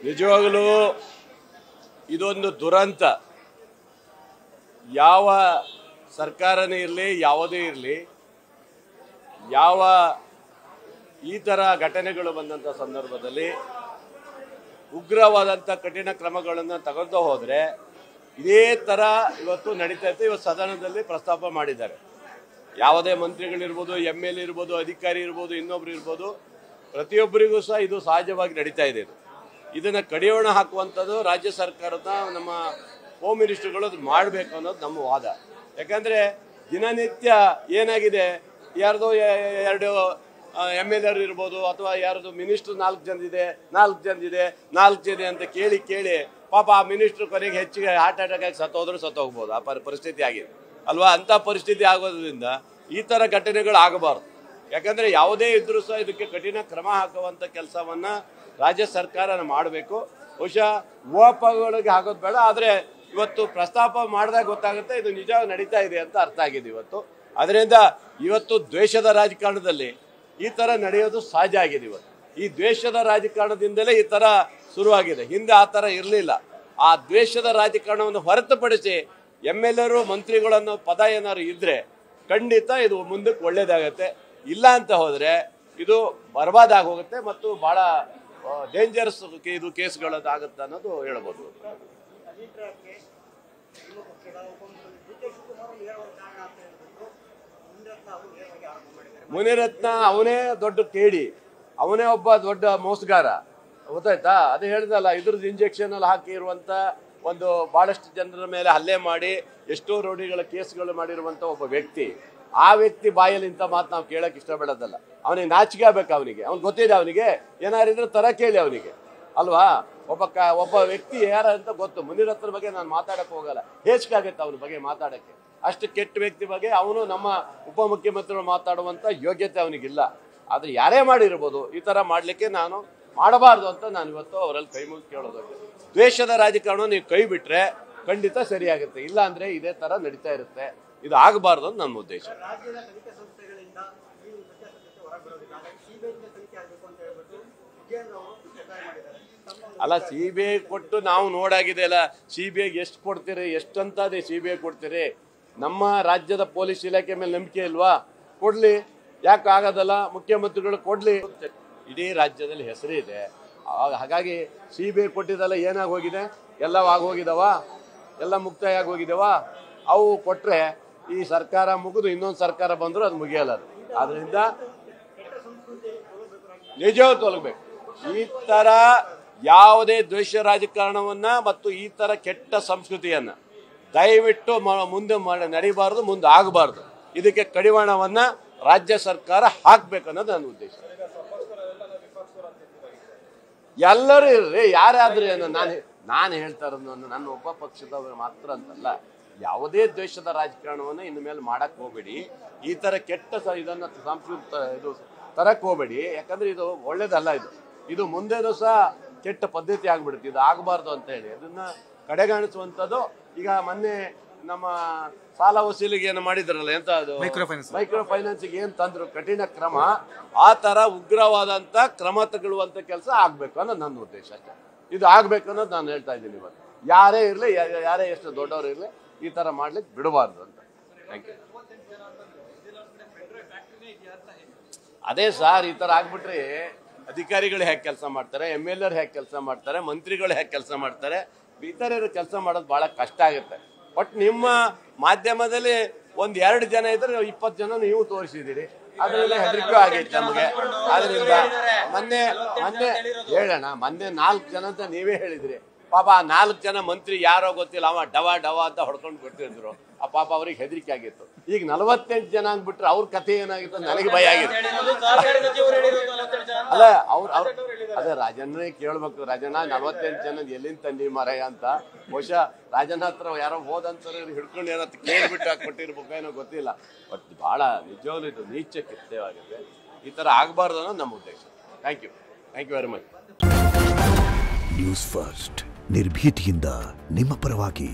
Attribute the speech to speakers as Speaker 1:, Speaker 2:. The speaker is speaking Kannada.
Speaker 1: ನಿಜವಾಗಲೂ ಇದೊಂದು ದುರಂತ. ಯಾವ ಸರ್ಕಾರನೇ ಇರಲಿ, ಯಾವುದೇ ಇರಲಿ, ಯಾವ ಈ ಥರ ಘಟನೆಗಳು ಬಂದಂಥ ಸಂದರ್ಭದಲ್ಲಿ ಉಗ್ರವಾದಂಥ ಕಠಿಣ ಕ್ರಮಗಳನ್ನು ತಗೊಂಡು ಹೋದರೆ ಇದೇ ಥರ ಇವತ್ತು ನಡೀತಾ ಇತ್ತು. ಇವತ್ತು ಸದನದಲ್ಲಿ ಪ್ರಸ್ತಾಪ ಮಾಡಿದ್ದಾರೆ. ಯಾವುದೇ ಮಂತ್ರಿಗಳಿರ್ಬೋದು, MLA ಇರ್ಬೋದು, ಅಧಿಕಾರಿ ಇರ್ಬೋದು, ಇನ್ನೊಬ್ರು ಇರ್ಬೋದು, ಪ್ರತಿಯೊಬ್ಬರಿಗೂ ಸಹ ಇದು ಸಹಜವಾಗಿ ನಡೀತಾ ಇದೆ. ಇದನ್ನು ಕಡಿವಾಣ ಹಾಕುವಂಥದ್ದು ರಾಜ್ಯ ಸರ್ಕಾರದ ನಮ್ಮ ಹೋಮ್ ಮಿನಿಸ್ಟರ್ಗಳು ಅದು ಮಾಡಬೇಕು ಅನ್ನೋದು ನಮ್ಮ ವಾದ. ಯಾಕಂದರೆ ದಿನನಿತ್ಯ ಏನಾಗಿದೆ, ಯಾರ್ದೋ 2 MLA ಇರ್ಬೋದು ಅಥವಾ ಯಾರ್ದು ಮಿನಿಸ್ಟ್ರು 4 ಜನದಿದೆ ಅಂತ ಕೇಳಿ ಪಾಪ ಆ ಮಿನಿಸ್ಟ್ರು ಕೊನೆಗೆ ಹೆಚ್ಚಿಗೆ ಹಾರ್ಟ್ ಅಟ್ಯಾಕ್ ಆಗಿ ಸತ್ತೋಗ್ಬೋದು. ಆ ಪರಿಸ್ಥಿತಿ ಆಗಿದೆ ಅಲ್ವಾ. ಅಂಥ ಪರಿಸ್ಥಿತಿ ಆಗೋದ್ರಿಂದ ಈ ಥರ ಘಟನೆಗಳು ಆಗಬಾರ್ದು. ಯಾಕಂದರೆ ಯಾವುದೇ ಇದ್ರೂ ಸಹ ಇದಕ್ಕೆ ಕಠಿಣ ಕ್ರಮ ಹಾಕುವಂಥ ಕೆಲಸವನ್ನು ರಾಜ್ಯ ಸರ್ಕಾರ ಮಾಡಬೇಕು. ಬಹುಶಃ ಊಹಾಪೋಹಗಳಿಗೆ ಹಾಕೋದು ಬೇಡ. ಆದರೆ ಇವತ್ತು ಪ್ರಸ್ತಾಪ ಮಾಡಿದಾಗ ಗೊತ್ತಾಗುತ್ತೆ ಇದು ನಿಜ ನಡೀತಾ ಇದೆ ಅಂತ ಅರ್ಥ ಆಗಿದೆ ಇವತ್ತು. ಅದರಿಂದ ಇವತ್ತು ದ್ವೇಷದ ರಾಜಕಾರಣದಲ್ಲಿ ಈ ಥರ ನಡೆಯೋದು ಸಹಜ ಆಗಿದೆ. ಇವತ್ತು ಈ ದ್ವೇಷದ ರಾಜಕಾರಣದಿಂದಲೇ ಈ ಥರ ಶುರುವಾಗಿದೆ. ಹಿಂದೆ ಆ ಥರ ಇರಲಿಲ್ಲ. ಆ ದ್ವೇಷದ ರಾಜಕಾರಣವನ್ನು ಹೊರತುಪಡಿಸಿ MLA ಮಂತ್ರಿಗಳನ್ನು ಪದ ಏನಾದ್ರು ಇದ್ದರೆ ಖಂಡಿತ ಇದು ಮುಂದಕ್ಕೆ ಒಳ್ಳೇದಾಗತ್ತೆ. ಇಲ್ಲ ಅಂತ ಹೋದರೆ ಇದು ಬರ್ಬಾದಾಗಿ ಹೋಗುತ್ತೆ ಮತ್ತು ಭಾಳ ಡೇಂಜರಸ್ ಇದು ಕೇಸ್ಗಳದ್ದಾಗುತ್ತೆ ಅನ್ನೋದು ಹೇಳ್ಬೋದು. ಮುನಿರತ್ನ ಅವನೇ ದೊಡ್ಡ ಕೇಡಿ, ಅವನೇ ಒಬ್ಬ ದೊಡ್ಡ ಮೋಸಗಾರ, ಗೊತ್ತಾಯ್ತಾ? ಅದು ಹೇಳಿದಲ್ಲ, ಇದ್ರದ್ದು ಇಂಜೆಕ್ಷನ್ ಅಲ್ಲಿ ಹಾಕಿರುವಂಥ ಒಂದು ಭಾಳಷ್ಟು ಜನರ ಮೇಲೆ ಹಲ್ಲೆ ಮಾಡಿ ಎಷ್ಟೋ ರೋಡಿಗಳ ಕೇಸ್ಗಳು ಮಾಡಿರುವಂಥ ಒಬ್ಬ ವ್ಯಕ್ತಿ. ಆ ವ್ಯಕ್ತಿ ಬಾಯಲ್ಲಿ ಇಂಥ ಮಾತು ನಾವು ಕೇಳೋಕೆ ಇಷ್ಟಪಡೋದಲ್ಲ. ಅವನಿಗೆ ನಾಚಿಕೆ ಆಗ್ಬೇಕು. ಅವ್ನಿಗೆ ಗೊತ್ತಿದೆ, ಅವನಿಗೆ ಏನಾರಿದ್ರೆ ತರ ಕೇಳಿ ಅವನಿಗೆ ಅಲ್ವಾ. ಒಬ್ಬ ವ್ಯಕ್ತಿ ಯಾರ ಅಂತ ಗೊತ್ತು. ಮುನಿರತ್ನ ಬಗ್ಗೆ ನಾನು ಮಾತಾಡಕ್ಕೆ ಹೋಗಲ್ಲ, ಹೇಸಿಕಾಗತ್ತೆ ಅವನ ಬಗ್ಗೆ ಮಾತಾಡೋಕ್ಕೆ. ಅಷ್ಟು ಕೆಟ್ಟ ವ್ಯಕ್ತಿ ಬಗ್ಗೆ ಅವನು ನಮ್ಮ ಉಪಮುಖ್ಯಮಂತ್ರಿಗಳು ಮಾತಾಡುವಂಥ ಯೋಗ್ಯತೆ ಅವನಿಗಿಲ್ಲ. ಆದರೆ ಯಾರೇ ಮಾಡಿರ್ಬೋದು, ಈ ಥರ ಮಾಡಲಿಕ್ಕೆ ನಾನು ಮಾಡಬಾರ್ದು ಅಂತ ನಾನು ಇವತ್ತು ಅವರಲ್ಲಿ ಕೈ ಮುಗಿ ಕೇಳೋದು. ದ್ವೇಷದ ರಾಜಕಾರಣ ನೀವು ಕೈ ಬಿಟ್ಟರೆ ಖಂಡಿತ ಸರಿಯಾಗುತ್ತೆ. ಇಲ್ಲ ಅಂದರೆ ಇದೇ ಥರ ನಡೀತಾ ಇರುತ್ತೆ. ಇದು ಆಗಬಾರ್ದು ಅಂತ ನನ್ನ ಉದ್ದೇಶ. ಅಲ್ಲ, CBI ಕೊಟ್ಟು ನಾವು ನೋಡಾಗಿದೆ ಅಲ್ಲ. CBIಗೆ ಎಷ್ಟು ಕೊಡ್ತೀರಿ, ಎಷ್ಟಂತದೇ CBI ಕೊಡ್ತೀರಿ? ನಮ್ಮ ರಾಜ್ಯದ ಪೊಲೀಸ್ ಇಲಾಖೆ ಮೇಲೆ ನಂಬಿಕೆ ಇಲ್ವಾ? ಕೊಡ್ಲಿ, ಯಾಕೆ ಆಗೋದಲ್ಲ? ಮುಖ್ಯಮಂತ್ರಿಗಳು ಕೊಡ್ಲಿ. ಇಡೀ ರಾಜ್ಯದಲ್ಲಿ ಹೆಸರಿದೆ. ಹಾಗಾಗಿ CBI ಕೊಟ್ಟಿದ್ದಲ್ಲ ಏನಾಗಿ ಹೋಗಿದೆ? ಎಲ್ಲ ಆಗೋಗಿದಾವ, ಎಲ್ಲ ಮುಕ್ತಾಯ ಆಗೋಗಿದಾವ. ಅವು ಕೊಟ್ಟರೆ ಈ ಸರ್ಕಾರ ಮುಗಿದು ಇನ್ನೊಂದು ಸರ್ಕಾರ ಬಂದರೂ ಅದು ಮುಗಿಯಲ್ಲ. ಅದು ಆದ್ರಿಂದ ನಿಜವೂ ತೊಲಗಬೇಕು. ಈ ಥರ ಯಾವುದೇ ದ್ವೇಷ ರಾಜಕಾರಣವನ್ನು ಮತ್ತು ಈ ಥರ ಕೆಟ್ಟ ಸಂಸ್ಕೃತಿಯನ್ನು ದಯವಿಟ್ಟು ಮುಂದೆ ನಡೀಬಾರ್ದು, ಮುಂದೆ ಆಗಬಾರ್ದು. ಇದಕ್ಕೆ ಕಡಿವಾಣವನ್ನು ರಾಜ್ಯ ಸರ್ಕಾರ ಹಾಕಬೇಕು ಅನ್ನೋದು ನನ್ನ ಉದ್ದೇಶ. ಎಲ್ಲರೂ ಇರ್ರಿ, ಯಾರಾದ್ರೂ ಏನು. ನಾನು ಹೇಳ್ತಾ ಇರೋದು ನನ್ನ ಒಬ್ಬ ಪಕ್ಷದವರು ಮಾತ್ರ ಅಂತಲ್ಲ. ಯಾವುದೇ ದ್ವೇಷದ ರಾಜಕಾರಣವನ್ನು ಇನ್ನು ಮೇಲೆ ಮಾಡಕ್ಕೆ ಹೋಗಬೇಡಿ. ಈ ಥರ ಕೆಟ್ಟ ಇದನ್ನು ಸಂಸ್ಕೃತಿ ಇದು ತರಕ್ಕೆ ಹೋಗಬೇಡಿ. ಯಾಕಂದರೆ ಇದು ಒಳ್ಳೇದಲ್ಲ. ಇದು ಮುಂದೆನೂ ಸಹ ಕೆಟ್ಟ ಪದ್ಧತಿ ಆಗ್ಬಿಡುತ್ತೆ. ಇದು ಆಗಬಾರ್ದು ಅಂತ ಹೇಳಿ ಅದನ್ನು ಕಡೆಗಾಣಿಸುವಂಥದ್ದು. ಈಗ ಮೊನ್ನೆ ನಮ್ಮ ಸಾಲ ವಸೂಲಿಗೆ ಏನು ಮಾಡಿದ್ರಲ್ಲ, ಎಂತ ಅದು ಮೈಕ್ರೋ ಫೈನಾನ್ಸಿಗೆ ಏನು ತಂದ್ರು ಕಠಿಣ ಕ್ರಮ, ಆ ಥರ ಉಗ್ರವಾದಂಥ ಕ್ರಮ ತಗೊಳ್ಳುವಂಥ ಕೆಲಸ ಆಗಬೇಕು ಅನ್ನೋದು ನನ್ನ ಉದ್ದೇಶ ಅಷ್ಟೇ. ಇದು ಆಗಬೇಕು ಅನ್ನೋದು ನಾನು ಹೇಳ್ತಾ ಇದ್ದೀನಿ. ಇವತ್ತು ಯಾರೇ ಇರಲಿ, ಯಾರೇ ಎಷ್ಟು ದೊಡ್ಡವರು ಇರಲಿ, ಈ ಥರ ಮಾಡ್ಲಿಕ್ಕೆ ಬಿಡಬಾರ್ದು ಅಂತ. Thank you. ಅದೇ ಸಾರ್, ಈ ಥರ ಆಗ್ಬಿಟ್ರೆ ಅಧಿಕಾರಿಗಳು ಹೇಗೆ ಕೆಲಸ ಮಾಡ್ತಾರೆ, MLA ಹೇಗೆ ಕೆಲಸ ಮಾಡ್ತಾರೆ, ಮಂತ್ರಿಗಳು ಹೇಗೆ ಕೆಲಸ ಮಾಡ್ತಾರೆ, ಇತರರು ಕೆಲಸ ಮಾಡೋದು ಭಾಳ ಕಷ್ಟ ಆಗುತ್ತೆ. ಬಟ್ ನಿಮ್ಮ ಮಾಧ್ಯಮದಲ್ಲಿ 1-2 ಜನ ಇದ್ರೆ 20 ಜನ ನೀವು ತೋರಿಸಿದ್ದೀರಿ. ಅದರಿಂದ ಹೆದರಿಕೆ ಆಗೈತೆ ನಮಗೆ. ಅದರಿಂದ ಮೊನ್ನೆ ಹೇಳೋಣ, ಮೊನ್ನೆ 4 ಜನ ಅಂತ ನೀವೇ ಹೇಳಿದ್ರಿ. ಪಾಪ ಆ 4 ಜನ ಮಂತ್ರಿ ಯಾರೋ ಗೊತ್ತಿಲ್ಲ, ಅವ ಡವ ಅಂತ ಹೊಡ್ಕೊಂಡು ಬಿಡ್ತಿದ್ರು. ಆ ಪಾಪ ಅವ್ರಿಗೆ ಹೆದರಿಕೆ ಆಗಿತ್ತು. ಈಗ 48 ಜನ ಅಂದ್ಬಿಟ್ರೆ ಅವ್ರ ಕಥೆ ಏನಾಗಿತ್ತು ನನಗೆ ಭಯ ಆಗಿದೆ. ಅಲ್ಲ, ಅದೇ ರಾಜನ್ನೇ ಕೇಳ್ಬೇಕು. ರಾಜಣ್ಣ 48 ಜನ ಎಲ್ಲಿಂದ ತಂದಿ ಮರಯ್ಯ ಅಂತ. ಬಹುಶಃ ರಾಜನ ಹತ್ರ ಯಾರೋ ಹೋದಂತಾರೆ ಹಿಡ್ಕೊಂಡು ಏನಂತ ಕೇಳ್ಬಿಟ್ಟು ಕೊಟ್ಟಿರ್ಬೇಕು, ಏನೋ ಗೊತ್ತಿಲ್ಲ. ಬಟ್ ಭಾಳ ನಿಜವಾಗ್ಲೂ ಇದು ನೀಚ ಕೃತ್ಯವಾಗಿದೆ. ಈ ಥರ ಆಗಬಾರ್ದು ಅನ್ನೋದು ನಮ್ಮ ಉದ್ದೇಶ. Thank you very much.
Speaker 2: News first, ನಿರ್ಭೀತಿಯಿಂದ ನಿಮ್ಮ ಪರವಾಗಿ.